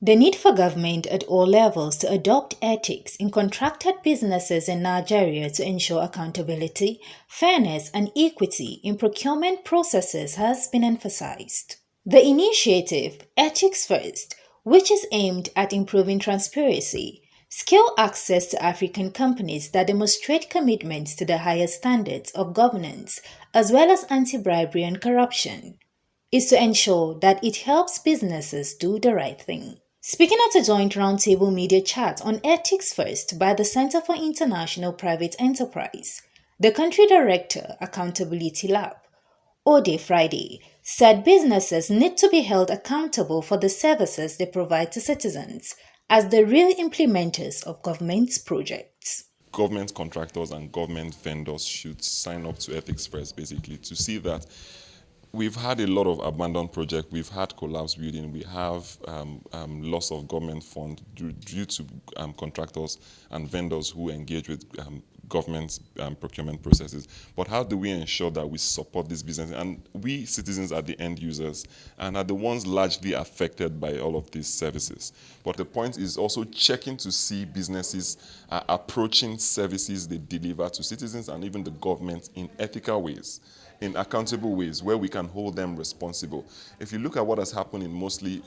The need for government at all levels to adopt ethics in contracted businesses in Nigeria to ensure accountability, fairness, and equity in procurement processes has been emphasized. The initiative, Ethics First, which is aimed at improving transparency, skill access to African companies that demonstrate commitments to the highest standards of governance, as well as anti-bribery and corruption, is to ensure that it helps businesses do the right thing. Speaking at a joint roundtable media chat on Ethics First by the Center for International Private Enterprise, the country director, Accountability Lab, Odeh Friday, said businesses need to be held accountable for the services they provide to citizens as the real implementers of government's projects. Government contractors and government vendors should sign up to Ethics First, basically, to see that we've had a lot of abandoned projects. We've had collapse building. We have loss of government fund due to contractors and vendors who engage with government procurement processes. But how do we ensure that we support this business? And we citizens are the end users and are the ones largely affected by all of these services. But the point is also checking to see businesses are approaching services they deliver to citizens and even the government in ethical ways, in accountable ways where we can hold them responsible. If you look at what has happened in mostly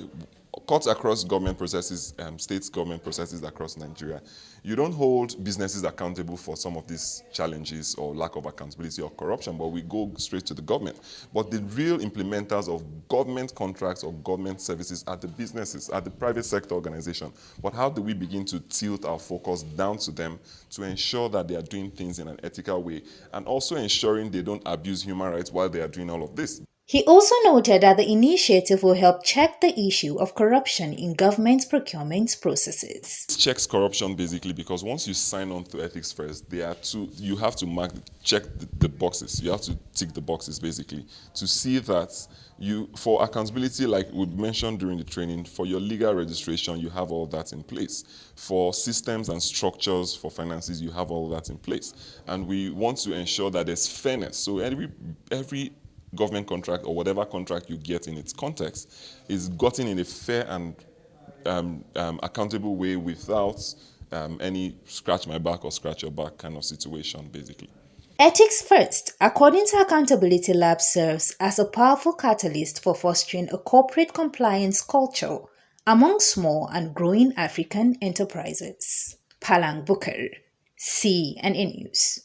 cuts across government processes, state government processes across Nigeria, you don't hold businesses accountable for some of these challenges or lack of accountability or corruption, but we go straight to the government. But the real implementers of government contracts or government services are the businesses, are the private sector organization. But how do we begin to tilt our focus down to them to ensure that they are doing things in an ethical way and also ensuring they don't abuse human rights while they are doing all of this? He also noted that the initiative will help check the issue of corruption in government procurement processes. It checks corruption basically because once you sign on to Ethics First, you have to check the boxes. You have to tick the boxes basically to see that for accountability, like we mentioned during the training, for your legal registration, you have all that in place. For systems and structures, for finances, you have all that in place. And we want to ensure that there's fairness. So every government contract or whatever contract you get in its context is gotten in a fair and accountable way without any scratch my back or scratch your back kind of situation, basically. Ethics First, according to Accountability Lab, serves as a powerful catalyst for fostering a corporate compliance culture among small and growing African enterprises. Palang Booker, CNN News.